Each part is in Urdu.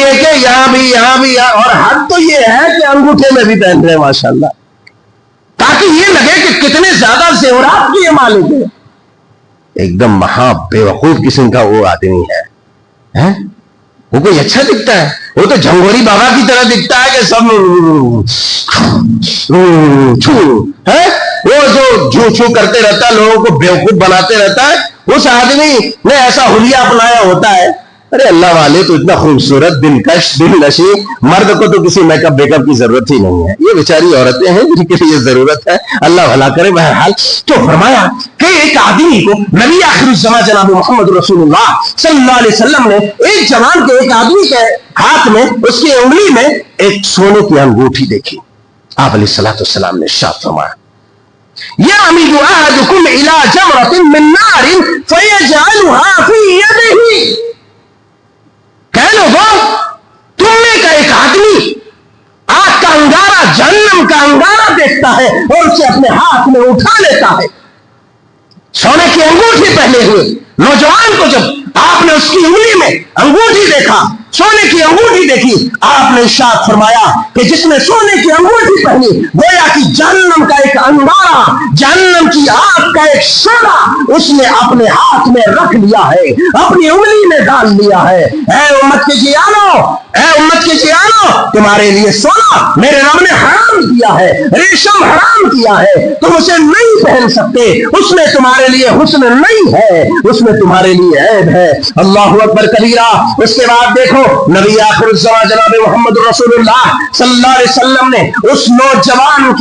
ایک ہے یہاں بھی یہاں بھی اور حد تو یہ ہے کہ انگوٹھے میں بھی پہن رہے ہیں ماشاءاللہ، تاکہ یہ لگے کہ کتنے زیادہ زیورات کی یہ مالک ہے. ایک دم مہا بے وقوف قسم کا وہ آدمی ہے. وہ کوئی اچھا دکھتا ہے؟ وہ تو جھنگوری بابا کی طرح دکھتا ہے کہ سب وہ جو جھو چھو کرتے رہتا ہے، لوگوں کو بیوقوف بناتے رہتا ہے. اس آدمی نے ایسا حلیہ اپنایا ہوتا ہے. ارے اللہ والے تو اتنا خوبصورت دلکش دل نشیں مرد کو تو کسی میک اپ بیک اپ کی ضرورت ہی نہیں ہے. یہ بیچاری عورتیں ہیں جن کے لیے ضرورت ہے. اللہ بھلا کرے. بہرحال تو فرمایا کہ ایک آدمی کو نبی آخر الزمان جناب محمد رسول اللہ صلی اللہ علیہ وسلم نے ایک جوان کے ایک آدمی کے ہاتھ میں اس کی انگلی میں ایک سونے کی انگوٹھی دیکھی. آپ علیہ الصلوۃ والسلام نے ارشاد فرمایا یعمد احدکم الی جمرۃ من نار فیجعلها فی یدہ. کہہ لو وہ تم میں کا ایک آدمی آگ کا انگارہ جہنم کا انگارہ دیکھتا ہے اور اسے اپنے ہاتھ میں اٹھا لیتا ہے. سونے کی انگوٹھی پہنے ہوئے نوجوان کو جب آپ نے اس کی انگلی میں انگوٹھی دیکھا، سونے کی انگوٹھی دیکھی، آپ نے ارشاد فرمایا کہ جس نے سونے کی انگوٹھی پہنی گویا کہ جہنم کا ایک انگارہ، جہنم کی آگ کا ایک شعلہ اس نے اپنے ہاتھ میں رکھ لیا ہے، اپنی انگلی میں ڈال لیا ہے. اے امت کے جیانو، اے امت کے جیانو، تمہارے لیے سونا میرے رب نے حرام کیا ہے، ریشم حرام کیا ہے، تم اسے نہیں پہن سکتے. اس میں تمہارے لیے حسن نہیں ہے، اس میں تمہارے لیے عیب ہے. اللہ اکبر کبیرہ. اس کے بعد دیکھو نبی آخر الزمان جناب محمد رسول اللہ صلی اللہ علیہ وسلم نے اس نوجوان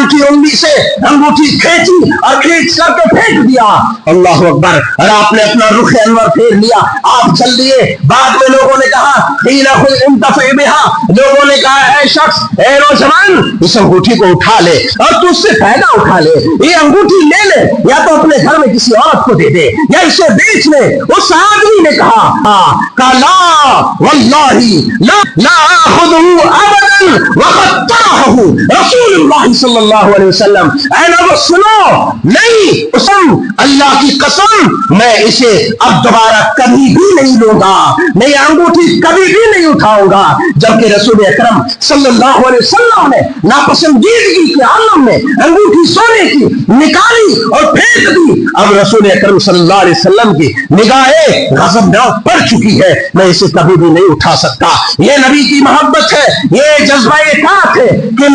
کی انگلی سے انگوٹھی کھینچی اور کھینچ کر کے پھینک دیا. اللہ اکبر. اور آپ نے اپنا رخ انور پھیر لیا، آپ چل دیے. بعد میں لوگوں نے کہا انتفع بها، لوگوں نے کہا اے شخص، اے نوجوان، اس انگوٹھی کو اٹھا لے اور تو اس سے فائدہ اٹھا لے. یہ انگوٹھی لے لے، یا تو اپنے گھر میں کسی عورت کو دے دے یا اسے بیچ لے. اس آدمی نے کہا لا واللہ لا آخذہ ابدا وقد طرحہ رسول اللہ صلی اللہ علیہ وسلم. اے نبی سنو، نہیں، قسم اللہ کی قسم میں اسے اب دوبارہ کبھی بھی نہیں لوں گا، میں یہ انگوٹھی کبھی بھی نہیں اٹھاؤں گا. جبکہ رسول اکرم صلی اللہ علیہ وسلم نے ناپسندیدگی کے عالم میں انگوٹھی سونے کی نکالی اور پھینک دی. اب رسول اکرم صلی اللہ علیہ وسلم کی نگاہیں غضبناک پڑ چکی ہے، میں اسے کبھی بھی نہیں اٹھا سکتا. یہ نبی کی محبت ہے، یہ جذبہ اطاعت ہے کہ